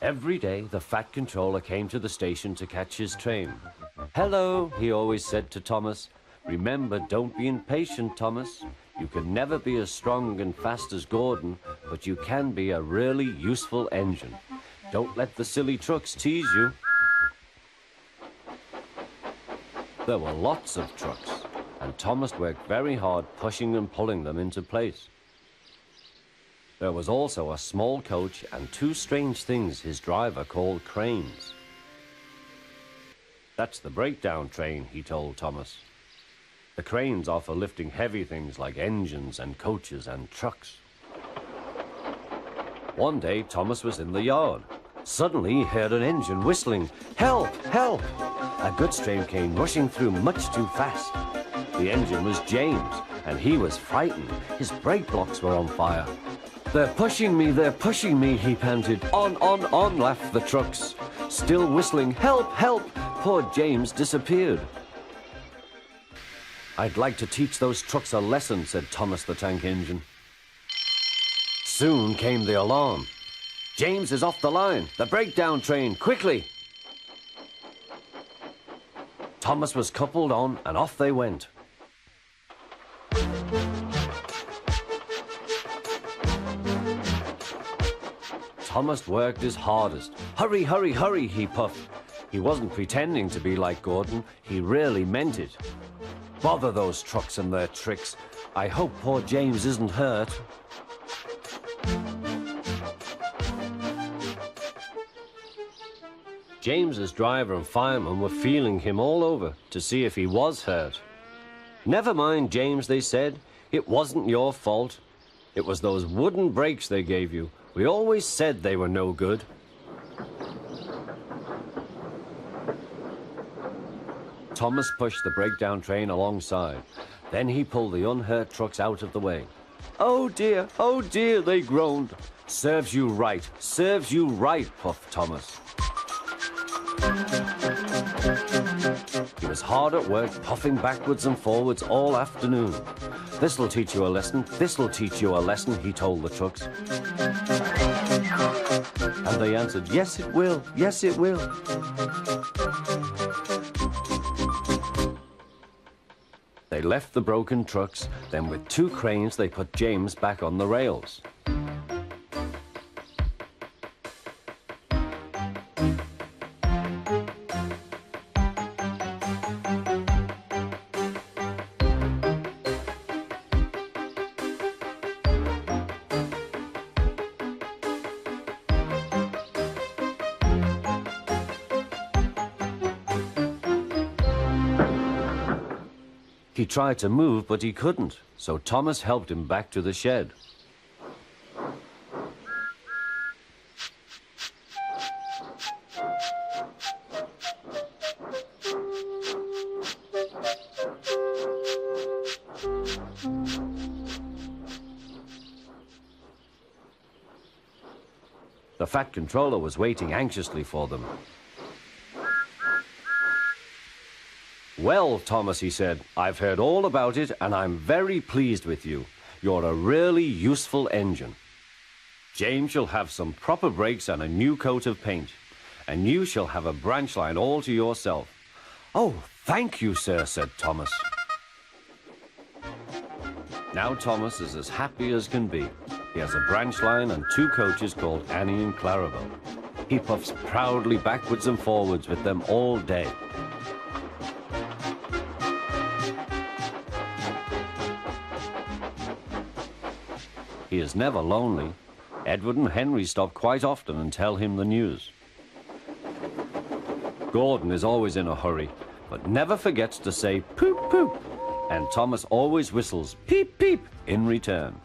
Every day, the Fat Controller came to the station to catch his train. "Hello," he always said to Thomas. "Remember, don't be impatient, Thomas. You can never be as strong and fast as Gordon, but you can be a really useful engine. Don't let the silly trucks tease you." There were lots of trucks, and Thomas worked very hard pushing and pulling them into place. There was also a small coach and two strange things his driver called cranes. "That's the breakdown train," he told Thomas. "The cranes are for lifting heavy things like engines and coaches and trucks." One day, Thomas was in the yard. Suddenly, he heard an engine whistling. "Help! Help!" A goods train came rushing through much too fast. The engine was James, and he was frightened. His brake blocks were on fire. "They're pushing me, they're pushing me," he panted. On, laughed the trucks. Still whistling, "Help! Help!" Poor James disappeared. "I'd like to teach those trucks a lesson," said Thomas the Tank Engine. Soon came the alarm. "James is off the line. The breakdown train, quickly!" Thomas was coupled on, and off they went. Thomas worked his hardest. "Hurry, hurry, hurry," he puffed. He wasn't pretending to be like Gordon. He really meant it. "Bother those trucks and their tricks. I hope poor James isn't hurt." James's driver and fireman were feeling him all over to see if he was hurt. "Never mind, James," they said. "It wasn't your fault. It was those wooden brakes they gave you. We always said they were no good." Thomas pushed the breakdown train alongside. Then he pulled the unhurt trucks out of the way. "Oh dear, they groaned." "Serves you right, puffed Thomas. He was hard at work, puffing backwards and forwards all afternoon. "This'll teach you a lesson, this'll teach you a lesson," he told the trucks. And they answered, "Yes, it will, yes, it will." They left the broken trucks, then with two cranes they put James back on the rails. He tried to move, but he couldn't, so Thomas helped him back to the shed. The Fat Controller was waiting anxiously for them. "Well, Thomas," he said, "I've heard all about it, and I'm very pleased with you. You're a really useful engine. James shall have some proper brakes and a new coat of paint, and you shall have a branch line all to yourself." "Oh, thank you, sir," said Thomas. Now Thomas is as happy as can be. He has a branch line and two coaches called Annie and Clarabelle. He puffs proudly backwards and forwards with them all day. He is never lonely. Edward and Henry stop quite often and tell him the news. Gordon is always in a hurry, but never forgets to say poop, poop. And Thomas always whistles peep, peep in return.